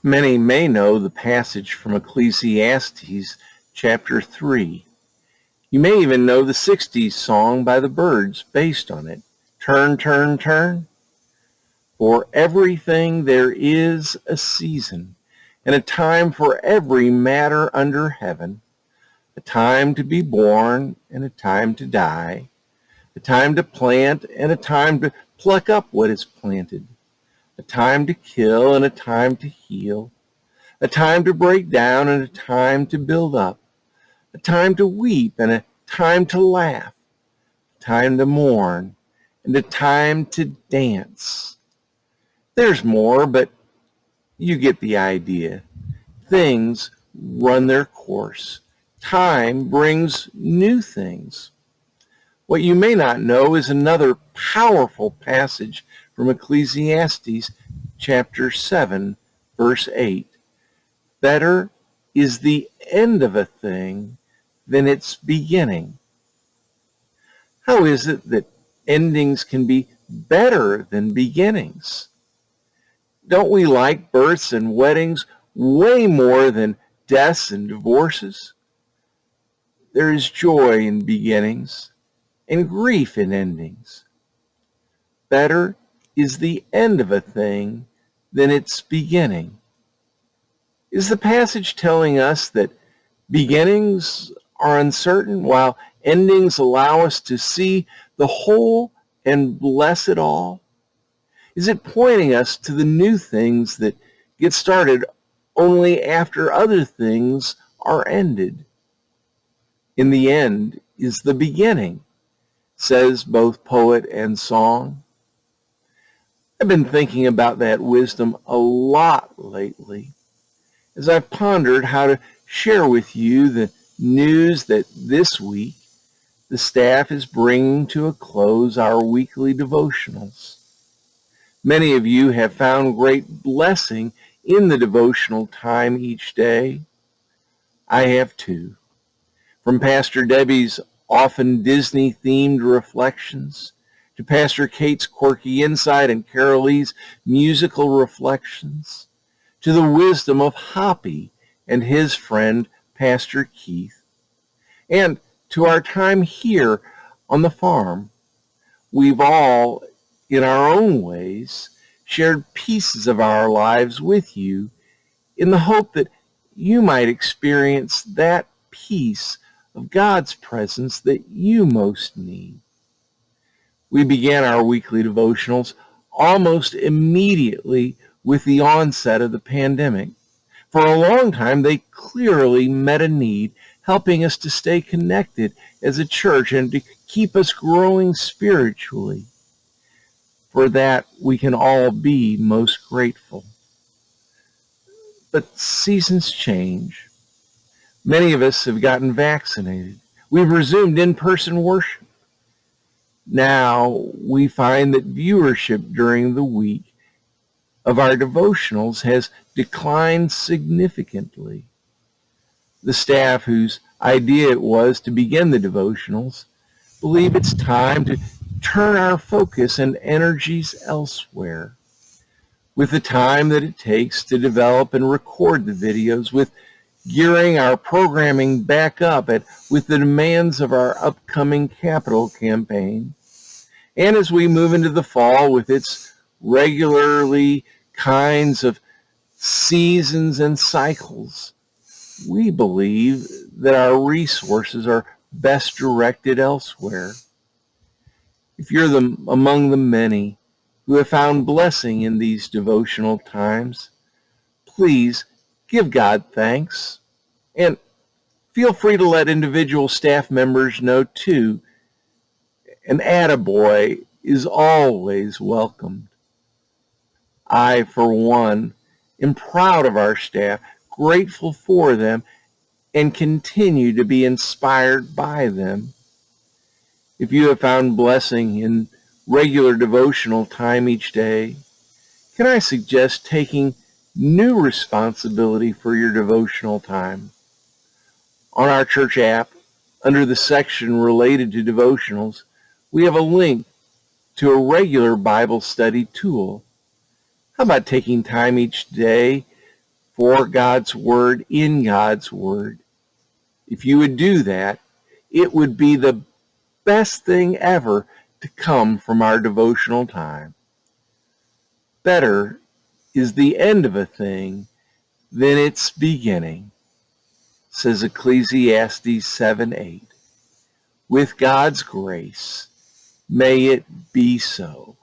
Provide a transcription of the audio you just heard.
Many may know the passage from Ecclesiastes chapter 3. You may even know the 60s song by the Byrds based on it. Turn, turn, turn. For everything there is a season, and a time for every matter under heaven, a time to be born and a time to die, a time to plant and a time to pluck up what is planted, a time to kill and a time to heal, a time to break down and a time to build up, a time to weep and a time to laugh, a time to mourn and a time to dance. There's more, but you get the idea. Things run their course. Time brings new things. What you may not know is another powerful passage from Ecclesiastes chapter 7, verse 8. Better is the end of a thing than its beginning. How is it that endings can be better than beginnings? Don't we like births and weddings way more than deaths and divorces? There is joy in beginnings and grief in endings. Better is the end of a thing than its beginning. Is the passage telling us that beginnings are uncertain while endings allow us to see the whole and bless it all? Is it pointing us to the new things that get started only after other things are ended? In the end is the beginning, says both poet and song. I've been thinking about that wisdom a lot lately as I've pondered how to share with you the news that this week the staff is bringing to a close our weekly devotionals. Many of you have found great blessing in the devotional time each day. I have too. From Pastor Debbie's often Disney-themed reflections, to Pastor Kate's quirky insight and Carol Lee's musical reflections, to the wisdom of Hoppy and his friend Pastor Keith, and to our time here on the farm. We've all, in our own ways, shared pieces of our lives with you in the hope that you might experience that peace of God's presence that you most need. We began our weekly devotionals almost immediately with the onset of the pandemic. For a long time, they clearly met a need, helping us to stay connected as a church and to keep us growing spiritually. For that, we can all be most grateful. But seasons change. Many of us have gotten vaccinated. We've resumed in-person worship. Now we find that viewership during the week of our devotionals has declined significantly. The staff whose idea it was to begin the devotionals believe it's time to turn our focus and energies elsewhere. With the time that it takes to develop and record the videos, with gearing our programming back up with the demands of our upcoming capital campaign, and as we move into the fall with its regularly kinds of seasons and cycles, we believe that our resources are best directed elsewhere. If you're among the many who have found blessing in these devotional times, please give God thanks, and feel free to let individual staff members know too. An attaboy is always welcomed. I, for one, am proud of our staff, grateful for them, and continue to be inspired by them. If you have found blessing in regular devotional time each day, can I suggest taking new responsibility for your devotional time? On our church app, under the section related to devotionals, we have a link to a regular Bible study tool. How about taking time each day for God's Word, in God's Word. If you would do that, it would be the best thing ever to come from our devotional time. Better is the end of a thing than its beginning, says Ecclesiastes 7:8. With God's grace, may it be so.